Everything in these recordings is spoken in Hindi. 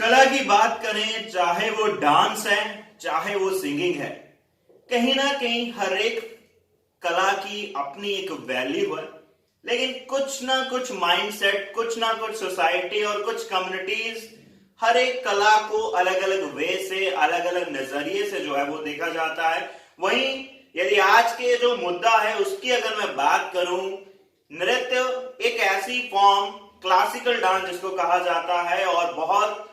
कला की बात करें, चाहे वो डांस है चाहे वो सिंगिंग है, कहीं ना कहीं हर एक कला की अपनी एक वैल्यू है। लेकिन कुछ ना कुछ माइंडसेट, कुछ ना कुछ सोसाइटी और कुछ कम्युनिटीज हर एक कला को अलग अलग वे से, अलग अलग नजरिए से जो है वो देखा जाता है। वहीं यदि आज के जो मुद्दा है उसकी अगर मैं बात करूं, नृत्य एक ऐसी फॉर्म, क्लासिकल डांस जिसको कहा जाता है और बहुत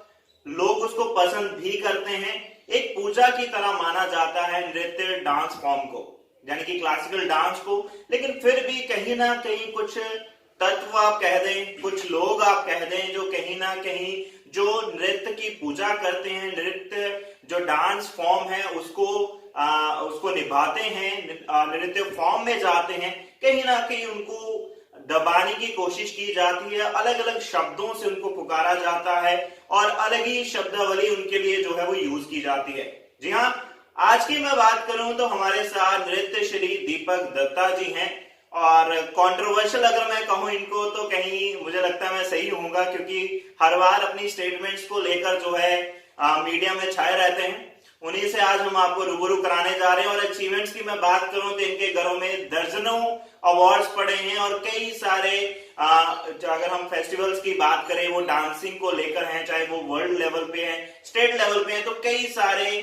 लोग उसको पसंद भी करते हैं, एक पूजा की तरह माना जाता है नृत्य डांस फॉर्म को, यानी कि क्लासिकल डांस को। लेकिन फिर भी कहीं ना कहीं कुछ तत्व आप कह दें, कुछ लोग आप कह दें, जो कहीं ना कहीं जो नृत्य की पूजा करते हैं, नृत्य जो डांस फॉर्म है उसको निभाते हैं, नृत्य फॉर्म में जाते हैं, कहीं ना कहीं उनको दबाने की कोशिश की जाती है, अलग अलग शब्दों से उनको पुकारा जाता है और अलग ही शब्दावली उनके लिए जो है वो यूज की जाती है। जी हाँ, आज की मैं बात करूं तो हमारे साथ नृत्य श्री दीपक दत्ता जी हैं। और कंट्रोवर्शियल अगर मैं कहूं इनको तो कहीं मुझे लगता है मैं सही होऊंगा, क्योंकि हर बार अपनी स्टेटमेंट्स को लेकर जो है मीडिया में छाए रहते हैं। उन्हीं से आज हम आपको रूबरू कराने जा रहे हैं। और अचीवमेंट्स की मैं बात करूं तो इनके घरों में दर्जनों अवार्ड्स पड़े हैं और कई सारे अगर हम फेस्टिवल्स की बात करें, वो डांसिंग को लेकर हैं, चाहे वो वर्ल्ड लेवल पे है, स्टेट लेवल पे है, तो कई सारे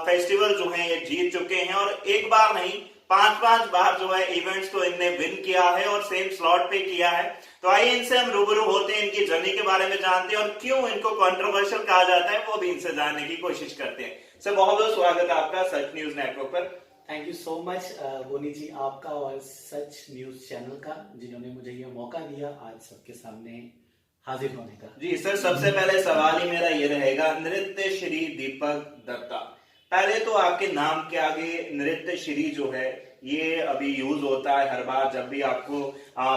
फेस्टिवल जो हैं ये जीत चुके हैं। और एक बार नहीं, 5-5 बार जो है इवेंट्स को इनने विन किया है और सेम स्लॉट पे किया है। तो आइए इनसे हम रूबरू होते हैं, इनकी जर्नी के बारे में जानते हैं और क्यों इनको कंट्रोवर्शियल कहा जाता है वो भी इनसे जानने की कोशिश करते हैं। सर, बहुत बहुत स्वागत है आपका सच न्यूज नेटवर्क पर। थैंक यू सो मच बोनी जी, आपका और सच न्यूज चैनल का, जिन्होंने मुझे ये मौका दिया आज सबके सामने हाजिर होने का। जी सर, सबसे पहले सवाल ही मेरा ये रहेगा, नृत्य श्री दीपक दत्ता, पहले तो आपके नाम के आगे नृत्य श्री जो है ये अभी यूज होता है हर बार जब भी आपको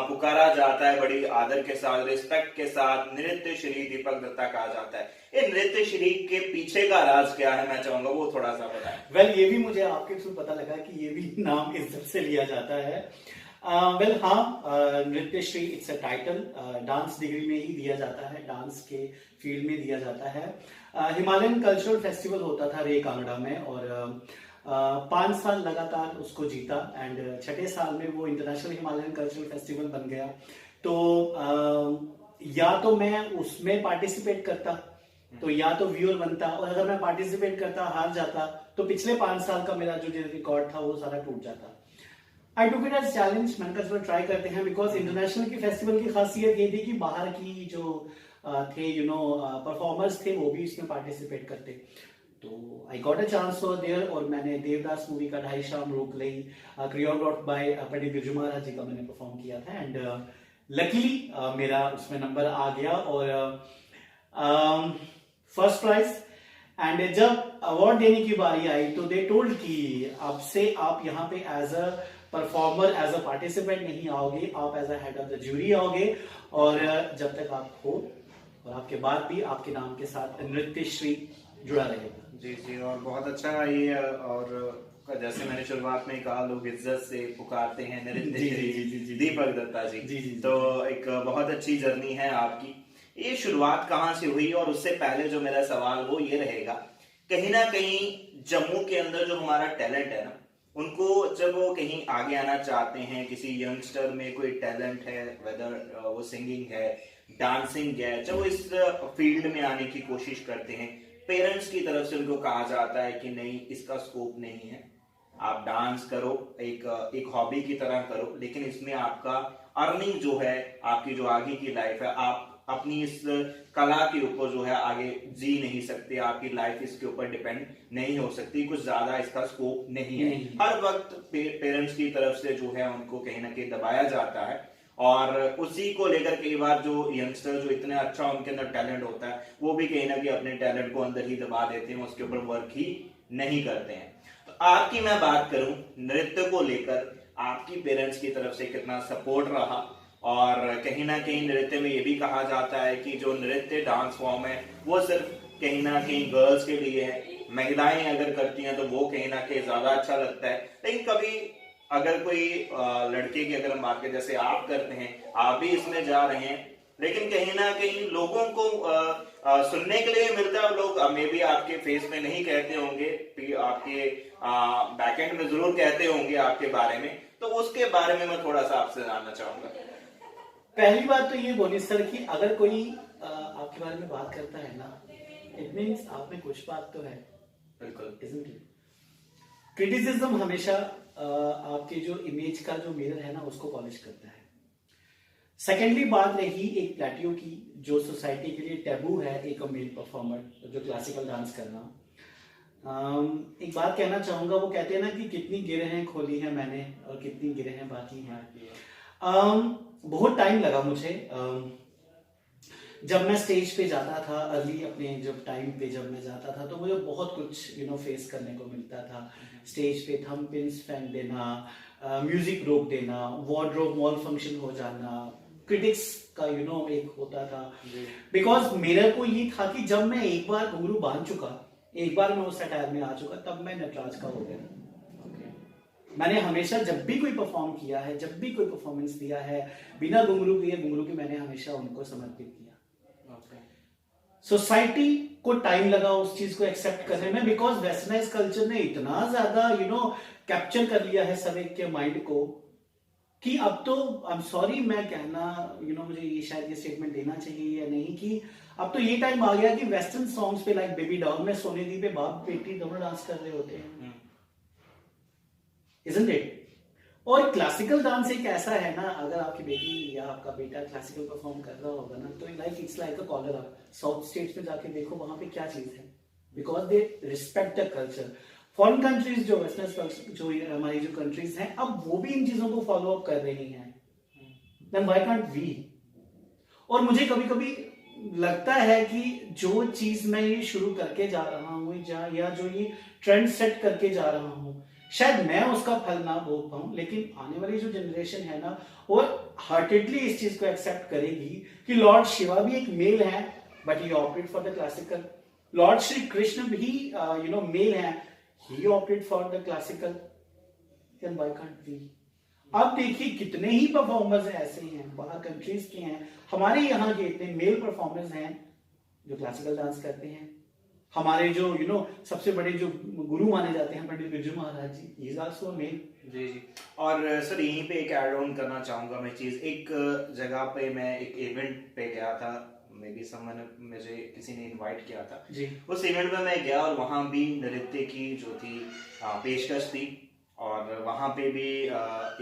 पुकारा जाता है, बड़ी आदर के साथ, रिस्पेक्ट के साथ नृत्य श्री दीपक दत्ता कहा जाता है। ये नृत्य श्री के पीछे का राज क्या है, मैं चाहूंगा वो थोड़ा सा बताएं। वेल, ये भी मुझे आपके थ्रू पता लगा कि ये भी नाम इज्जत से लिया जाता है। नृत्य Shri it's a title, dance degree में ही दिया जाता है, डांस के फील्ड में दिया जाता है। हिमालयन कल्चरल फेस्टिवल होता था रे कांगड़ा में और 5 साल लगातार उसको जीता एंड 6ठे साल में वो इंटरनेशनल हिमालयन कल्चरल फेस्टिवल बन गया। तो या तो मैं उसमें पार्टिसिपेट करता, तो या तो व्यूअर बनता, और अगर मैं पार्टिसिपेट करता हार जाता तो पिछले 5 साल का मेरा जो रिकॉर्ड था वो सारा टूट जाता। आई टुक इट एज चैलेंज, मैंने कहा चलो ट्राई करते हैं, बिकॉज इंटरनेशनल की फेस्टिवल की खासियत ये थी कि बाहर की जो थे परफॉर्मर्स थे वो भी इसमें पार्टिसिपेट करते। तो I got a chance for their, और मैंने देवदास मूवी का ढाई शाम रोक लई कोरियोग्राफ्ड बाय पंडित बिरजू महाराज जी का मैंने परफॉर्म किया था एंड लकीली मेरा उसमें नंबर आ गया और फर्स्ट प्राइज। एंड जब अवार्ड देने की बारी आई तो दे टोल्ड कि अब से आप यहाँ पे as a performer, as a participant नहीं आओगे, आप as a head of the jury आओगे, और जब तक आप हो और आपके बाद भी आपके नाम के साथ नृत्य श्री जुड़ा रहेगा। जी जी, और बहुत अच्छा है ये। और जैसे मैंने शुरुआत में कहा, लोग इज्जत से पुकारते हैं नृत्य श्री दीपक दत्ता जी। तो एक बहुत अच्छी जर्नी है आपकी। ये शुरुआत कहाँ से हुई? और उससे पहले जो मेरा सवाल वो ये रहेगा, कहीं ना कहीं जम्मू के अंदर जो हमारा टैलेंट है ना, उनको जब वो कहीं आगे आना चाहते हैं, किसी यंगस्टर में कोई टैलेंट है, वेदर वो सिंगिंग है, डांसिंग है, जब वो इस फील्ड में आने की कोशिश करते हैं, पेरेंट्स की तरफ से उनको कहा जाता है कि नहीं, इसका स्कोप नहीं है, आप डांस करो, एक हॉबी की तरह करो, लेकिन इसमें आपका अर्निंग जो है, आपकी जो आगे की लाइफ है, आप अपनी इस कला के ऊपर जो है आगे जी नहीं सकते, आपकी लाइफ इसके ऊपर डिपेंड नहीं हो सकती, कुछ ज्यादा इसका स्कोप नहीं है। हर वक्त पेरेंट्स की तरफ से जो है उनको कहीं ना कहीं दबाया जाता है और उसी को लेकर कई बार जो यंगस्टर जो इतने अच्छा उनके अंदर टैलेंट होता है, वो भी कहीं ना कहीं अपने टैलेंट को अंदर ही दबा देते हैं, उसके ऊपर वर्क ही नहीं करते हैं। तो आपकी मैं बात करूं नृत्य को लेकर, आपकी पेरेंट्स की तरफ से कितना सपोर्ट रहा? और कहीं ना कहीं नृत्य में ये भी कहा जाता है कि जो नृत्य डांस फॉर्म है वो सिर्फ कहीं ना कहीं गर्ल्स के लिए है, महिलाएं अगर करती हैं तो वो कहीं ना कहीं ज्यादा अच्छा लगता है। लेकिन कभी अगर कोई लड़के की अगर हम बात करें, जैसे आप करते हैं, आप भी इसमें जा रहे हैं, लेकिन कहीं ना कहीं लोगों को सुनने के लिए मिलता है। लोग मे बी आपके फेस में नहीं कहते होंगे, आपके बैकएंड में जरूर कहते होंगे आपके बारे में, तो उसके बारे में मैं थोड़ा सा आपसे जानना चाहूंगा। पहली बात तो ये बोली सर कि अगर कोई आपके बारे में बात करता है ना, इट मीन्स आप में कुछ बात तो है। बिल्कुल। क्रिटिसिज्म हमेशा आपके जो इमेज का जो मिरर है ना उसको पॉलिश करता है। सेकेंडली बात रही एक प्लेटियो की, जो सोसाइटी के लिए टैबू है एक मेल परफॉर्मर जो क्लासिकल डांस करना। एक बात कहना चाहूंगा, वो कहते हैं ना कि कितनी गिरहें खोली हैं मैंने और कितनी गिरहें बाकी हैं। बहुत टाइम लगा मुझे। जब मैं स्टेज पे जाता था अर्ली अपने जब टाइम पे जब मैं जाता था तो मुझे बहुत कुछ फेस करने को मिलता था। स्टेज पे थंब पिन्स फेंक देना, म्यूजिक रोक देना, वार्डरोब मॉल फंक्शन हो जाना, क्रिटिक्स का एक होता था। बिकॉज मेरे को ये था कि जब मैं एक बार घुंघरू बांध चुका, एक बार मैं उस अटायर में आ चुका, तब मैं नटराज का हो गया। मैंने हमेशा जब भी कोई परफॉर्म किया है, जब भी कोई परफॉर्मेंस दिया है बिना घुंघरू के मैंने हमेशा उनको समर्पित किया। सोसाइटी को टाइम लगा उस चीज को एक्सेप्ट करने में, बिकॉज वेस्टर्नाइज कल्चर ने इतना ज्यादा कैप्चर कर लिया है सब एक के माइंड को कि अब तो आई एम सॉरी मैं कहना मुझे ये शायद ये स्टेटमेंट देना चाहिए या नहीं, कि अब तो ये टाइम आ गया कि वेस्टर्न सॉन्ग्स पे लाइक बेबी डॉल में सोने दी पे बाप बेटी दोनों डांस कर रहे होते हैं, isn't it? और क्लासिकल डांस एक ऐसा है ना, अगर आपकी बेटी या आपका बेटा क्लासिकल परफॉर्म कर रहा होगा ना, तो like it's like a collar up. South states में जाके देखो वहां पे क्या चीज है, because they respect the culture. Foreign countries जो वेस्टर्न जो हमारी जो कंट्रीज हैं, अब वो भी इन चीजों को फॉलो अप कर रही हैं, देन व्हाई कांट वी? और मुझे कभी कभी लगता है कि जो चीज मैं ये शुरू करके जा रहा हूँ या जो ये ट्रेंड सेट करके जा रहा हूँ, शायद मैं उसका फल ना भोग पाऊं, लेकिन आने वाली जो जनरेशन है ना वो हार्टेडली इस चीज को एक्सेप्ट करेगी कि लॉर्ड शिवा भी एक मेल है but he opted for the classical. Lord Shri Krishna भी मेल है, he opted for the classical, then why can't we? अब देखिए कितने ही परफॉर्मर्स ऐसे हैं बाहर कंट्रीज के हैं, हमारे यहाँ के इतने मेल परफॉर्मर्स हैं जो क्लासिकल डांस करते हैं। हमारे जो सबसे बड़े जो गुरु माने जाते हैं पंडित बिरजू महाराज जी, ही इज आल्सो मेल। जी जी। और सर यहीं पे एक ऐड ऑन करना चाहूंगा मैं चीज, एक जगह पे मैं एक इवेंट पे गया था, मे बी समवन मुझे किसी ने इनवाइट किया था जी। उस इवेंट में मैं गया और वहां भी नृत्य की जो थी पेशकश थी, और वहां पे भी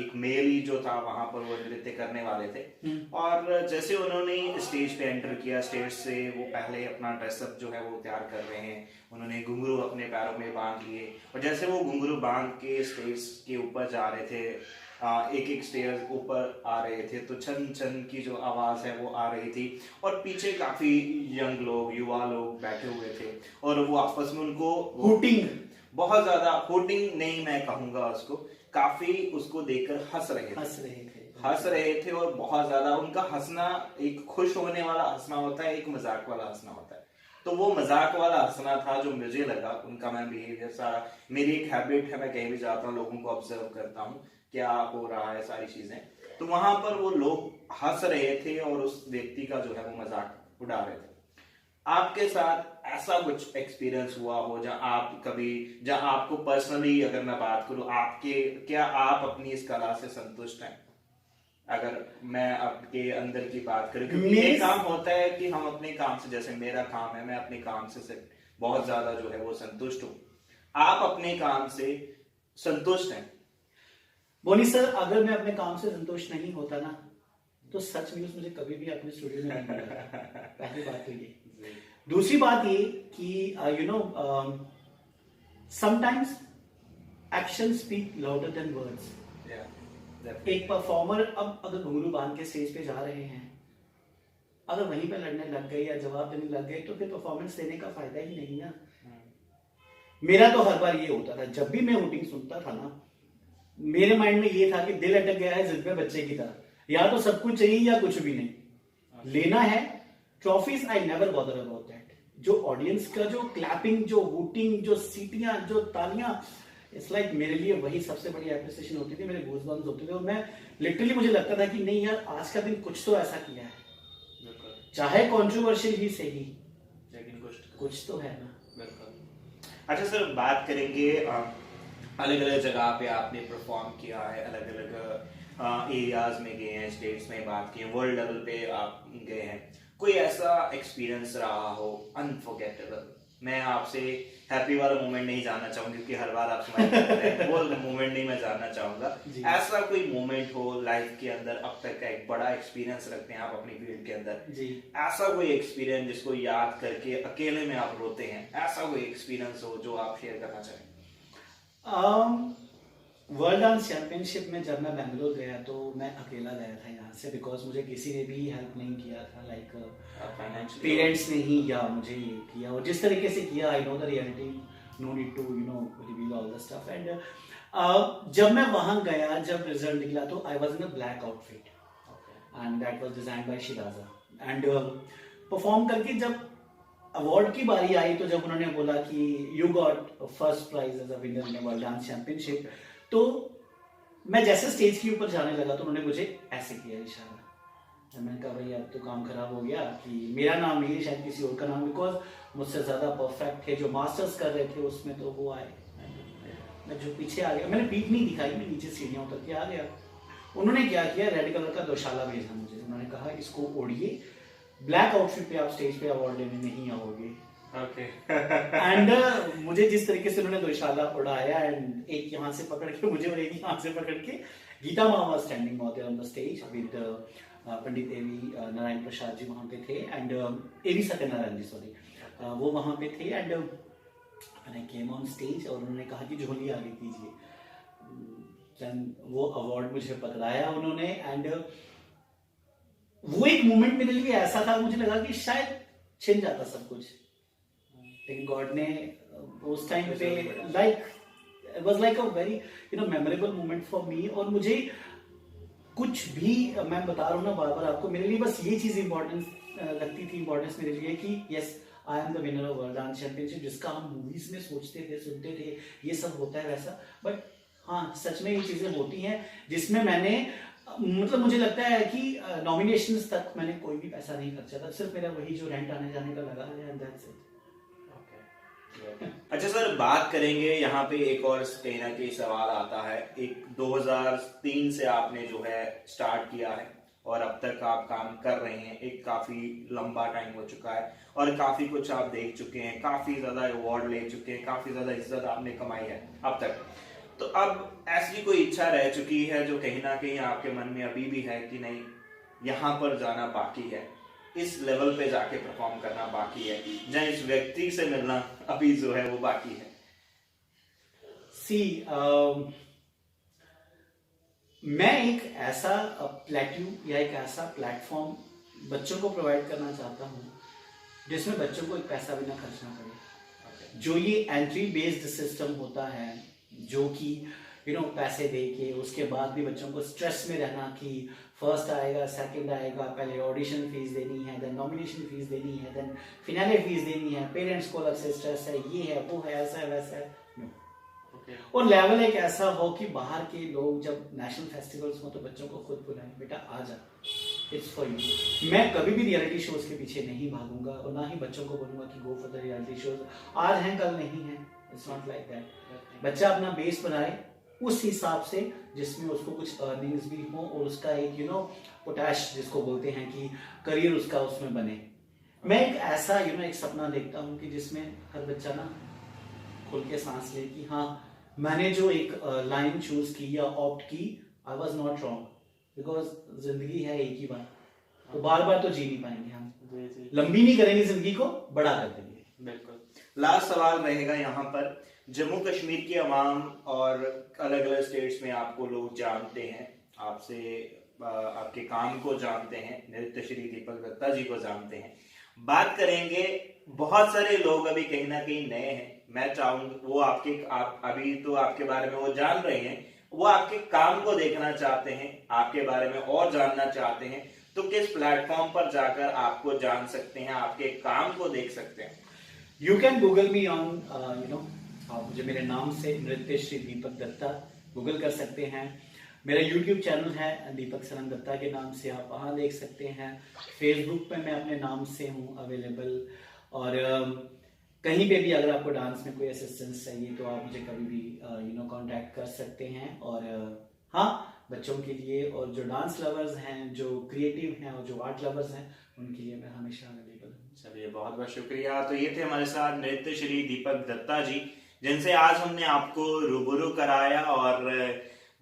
एक मेल ही जो था वहां पर वो नृत्य करने वाले थे। और जैसे उन्होंने स्टेज पे एंटर किया, स्टेज से वो पहले अपना ड्रेसअप जो है वो तैयार कर रहे हैं, उन्होंने घुंघरू अपने पैरों में बांध लिए, और जैसे वो घुंघरू बांध के स्टेज के ऊपर जा रहे थे, एक एक स्टेज ऊपर आ रहे थे, तो छन छन की जो आवाज है वो आ रही थी, और पीछे काफी यंग लोग, युवा लोग बैठे हुए थे, और वो आपस में उनको हुटिंग, बहुत ज्यादा हुटिंग नहीं मैं कहूंगा उसको, काफी उसको देखकर हंस रहे थे, और बहुत ज्यादा उनका हंसना एक खुश होने वाला हंसना होता है, एक मजाक वाला हंसना होता है। तो वो मजाक वाला हंसना था जो मुझे लगा उनका। मैं बिहेवियर सारा, मेरी एक हैबिट है, मैं कहीं भी जाता हूँ लोगों को ऑब्जर्व करता हूँ क्या हो रहा है सारी चीजें, तो वहां पर वो लोग हंस रहे थे और उस व्यक्ति का जो है वो मजाक उड़ा रहे थे। आपके साथ ऐसा कुछ एक्सपीरियंस हुआ हो जहां आपको पर्सनली अगर मैं बात करूं, क्या आप अपनी इस कला से संतुष्ट हैं? अगर मैं आपके अंदर की बात करूं, क्योंकि ये काम होता है कि हम अपने काम से, जैसे मेरा काम है, मैं अपने काम से बहुत ज्यादा जो है वो संतुष्ट हूं, आप अपने काम से संतुष्ट हैं? बोनी सर, अगर मैं अपने काम से संतुष्ट नहीं होता ना तो सच न्यूज मुझे कभी भी अपने स्टूडियो में नहीं मिलेगा। पहली बात तो ये। दूसरी बात ये कि sometimes action speak louder than words. एक परफॉर्मर अब अगर घुंघरू बांध के स्टेज पे जा रहे हैं, अगर वहीं पे लड़ने लग गए या जवाब देने लग गए तो फिर परफॉर्मेंस देने का फायदा ही नहीं ना। मेरा तो हर बार ये होता था, जब भी मैं हुटिंग सुनता था ना, मेरे माइंड में ये था कि दिल अटक गया है जिद पे बच्चे की तरह, या तो सब कुछ चाहिए या कुछ भी नहीं लेना है। Trophies I never bother about that. जो ऑडियंस का जो क्लैपिंग, जो वोटिंग, जो सीटियां, जो तालियां, इट्स लाइक मेरे लिए वही सबसे बड़ी एप्रिसिएशन होती थी, मेरे गूज़बम्स होते थे, और मैं लिटरली मुझे लगता था कि नहीं यार आज का दिन कुछ तो ऐसा किया है, चाहे कॉन्ट्रोवर्शियल ही सही, कुछ तो है ना। बिल्कुल। अच्छा सर, बात करेंगे अलग अलग जगह पे आपने परफॉर्म किया है, अलग अलग एरियाज में गए हैं, स्टेट्स में बात की है, वर्ल्ड लेवल पे आप गए हैं, कोई ऐसा एक्सपीरियंस रहा हो अनफॉरगेटेबल? मैं आपसे हैप्पी वाला मोमेंट नहीं जानना चाहूंगा क्योंकि हर बार आप स्माइल करते हैं, वो मोमेंट नहीं मैं जानना चाहूंगा। ऐसा कोई मोमेंट हो लाइफ के अंदर अब तक का, एक बड़ा एक्सपीरियंस रखते हैं आप अपनी फील्ड के अंदर जी, ऐसा कोई एक्सपीरियंस जिसको याद करके अकेले में आप रोते हैं, ऐसा कोई एक्सपीरियंस हो जो आप शेयर करना चाहें? वर्ल्ड डांस चैंपियनशिप में जब मैं बेंगलोर गया तो मैं अकेला गया था यहाँ से, बिकॉज मुझे किसी ने भी हेल्प नहीं किया था, लाइक पेरेंट्स ने ही या मुझे ये किया, और जिस तरीके से किया, I know the reality, no need to reveal all the stuff. And जब मैं वहाँ गया, जब रिजल्ट निकला तो I was in a black outfit and that was design by Shiraza. And perform करके जब अवार्ड की बारी आई तो जब उन्होंने बोला कि you got first prize as a winner in world dance championship, तो मैं जैसे स्टेज के ऊपर जाने लगा तो उन्होंने मुझे ऐसे किया इशारा। मैंने कहा भाई अब तो काम खराब हो गया कि मेरा नाम नहीं है, शायद किसी और का नाम, बिकॉज मुझसे ज़्यादा परफेक्ट थे जो मास्टर्स कर रहे थे उसमें, तो वो आए, मैं जो पीछे आ गया, मैंने पीठ नहीं दिखाई, मैं नीचे सीढ़ियाँ उतर के आ गया। उन्होंने क्या किया, रेड कलर का दोशाला भेजा मुझे, उन्होंने कहा इसको ओढ़िए, ब्लैक आउटफिट पे आप स्टेज पे अवार्ड लेने नहीं आओगे। एंड मुझे जिस तरीके से उन्होंने दोशाला उड़ाया, एंड एक यहाँ से पकड़ के मुझे और एक यहाँ से पकड़ के, गीता माँ was standing out there on the stage with Pandit A V Narayan Prasad ji वहाँ पे थे, and A V Satyanarayan ji, sorry, वो वहाँ पे थे। एंड मैंने केम ऑन स्टेज और उन्होंने कहा कि झोली आगे कीजिए, वो अवार्ड मुझे पकड़ाया उन्होंने। एंड वो एक मोमेंट मेरे लिए ऐसा था, मुझे लगा कि शायद छिन जाता सब कुछ, लेकिन गॉड ने उस टाइम पे like it was like a very memorable moment for me. और मुझे कुछ भी, मैं बता रहा हूँ ना बार बार आपको, मेरे लिए बस ये चीज इंपॉर्टेंस लगती थी, इंपॉर्टेंस मेरे लिए कि yes I am the winner of world dance championship, जिसका हम मूवीज में सोचते थे, सुनते थे, ये सब होता है वैसा, बट हाँ सच में ये चीजें होती हैं जिसमें मैंने, मतलब मुझे लगता है कि नॉमिनेशंस तक मैंने कोई भी पैसा नहीं खर्चा था, सिर्फ मेरा वही जो रेंट आने जाने का लगा है, एंड दैट्स इट। अच्छा सर, बात करेंगे यहाँ पे एक और कहीं ना कहीं सवाल आता है, एक 2003 से आपने जो है स्टार्ट किया है और अब तक आप काम कर रहे हैं, एक काफी लंबा टाइम हो चुका है और काफी कुछ आप देख चुके हैं, काफी ज्यादा अवार्ड ले चुके हैं, काफी ज्यादा इज्जत आपने कमाई है अब तक। तो अब ऐसी कोई इच्छा रह चुकी है जो कहीं ना कहीं आपके मन में अभी भी है कि नहीं, यहाँ पर जाना बाकी है, इस लेवल पे जाके परफॉर्म करना बाकी है, जहाँ इस व्यक्ति से मिलना अभी जो है वो बाकी है? मैं एक ऐसा प्लेट्यूब या एक ऐसा प्लेटफॉर्म बच्चों को प्रोवाइड करना चाहता हूँ जिसमें बच्चों को एक पैसा भी ना खर्चना पड़े। जो ये एंट्री बेस्ड सिस्टम होता है, जो कि पैसे दे के उसके बाद भी बच्चों को स्ट्रेस में रहना कि फर्स्ट आएगा, सेकंड आएगा, पहले ऑडिशन फीस देनी है, देन नॉमिनेशन फीस देनी है, देन फिनाले फीस देनी है, पेरेंट्स को अलग से स्ट्रेस है, ये है, वो है, ऐसा है, वैसा है। और लेवल एक ऐसा हो कि बाहर के लोग जब नेशनल फेस्टिवल्स हो तो बच्चों को खुद बुलाएं, बेटा आ जा, इट्स फॉर यू। मैं कभी भी रियलिटी शोज के पीछे नहीं भागूंगा और ना ही बच्चों को बोलूंगा कि go for the reality shows, आज हैं कल नहीं है, इट्स नॉट लाइक दैट। बच्चा अपना बेस बनाए उस हिसाब से जिसमें उसको कुछ अर्निंग्स भी हो और उसका एक पोटैश जिसको बोलते हैं कि करियर उसका उसमें बने। मैं एक ऐसा एक सपना देखता हूँ कि जिसमें हर बच्चा ना खुल के सांस ले कि हाँ मैंने जो एक लाइन चूज की या ऑप्ट की, I was not wrong, because जिंदगी है एक ही बार, तो बार बार तो जी नहीं पाएंगे हम, लंबी नहीं करेंगे जिंदगी को, बड़ा कर देंगे। बिल्कुल। लास्ट सवाल रहेगा यहाँ पर, जम्मू कश्मीर की आवाम और अलग अलग स्टेट्स में आपको लोग जानते हैं, आपसे आपके काम को जानते हैं, नृत्य श्री दीपक दत्ता जी को जानते हैं। बात करेंगे, बहुत सारे लोग अभी कहीं ना कहीं नए हैं, मैं चाहूंगा वो आप अभी तो आपके बारे में वो जान रहे हैं, वो आपके काम को देखना चाहते हैं, आपके बारे में और जानना चाहते हैं, तो किस प्लेटफॉर्म पर जाकर आपको जान सकते हैं, आपके काम को देख सकते हैं? You can Google me on आप मुझे मेरे नाम से नृत्य श्री दीपक दत्ता गूगल कर सकते हैं। मेरा YouTube चैनल है दीपक सरन दत्ता के नाम से, आप वहाँ देख सकते हैं। फेसबुक पे मैं अपने नाम से हूँ अवेलेबल, और कहीं पे भी अगर आपको डांस में कोई असिस्टेंस चाहिए तो आप मुझे कभी भी कांटेक्ट कर सकते हैं। और हाँ, बच्चों के लिए और जो डांस लवर्स हैं, जो क्रिएटिव हैं और जो आर्ट लवर्स हैं, उनके लिए मैं हमेशा अवेलेबल हूँ। चलिए, बहुत बहुत शुक्रिया। तो ये थे हमारे साथ नृत्य श्री दीपक दत्ता जी, जिनसे आज हमने आपको रूबरू कराया और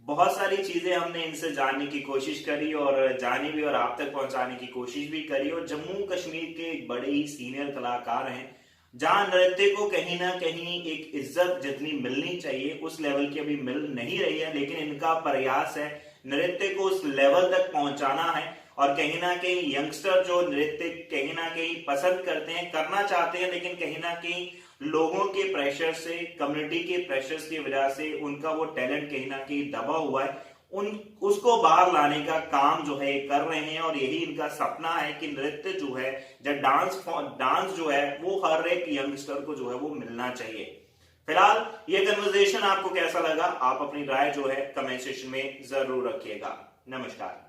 बहुत सारी चीजें हमने इनसे जानने की कोशिश करी और जानी भी और आप तक पहुंचाने की कोशिश भी करी। और जम्मू कश्मीर के एक बड़े ही सीनियर कलाकार हैं, जहां नृत्य को कहीं ना कहीं एक इज्जत जितनी मिलनी चाहिए उस लेवल की अभी मिल नहीं रही है, लेकिन इनका प्रयास है नृत्य को उस लेवल तक पहुंचाना है। और कहीं ना कहीं यंगस्टर जो नृत्य कहीं ना कहीं पसंद करते हैं, करना चाहते हैं, लेकिन कहीं ना कहीं लोगों के प्रेशर से, कम्युनिटी के प्रेशर्स की वजह से उनका वो टैलेंट कहीं ना कहीं दबा हुआ है, उन उसको बाहर लाने का काम जो है कर रहे हैं। और यही इनका सपना है कि नृत्य जो है, जब डांस जो है वो हर एक यंगस्टर को जो है वो मिलना चाहिए। फिलहाल ये कन्वर्सेशन आपको कैसा लगा, आप अपनी राय जो है कमेंट सेक्शन में जरूर रखिएगा। नमस्कार।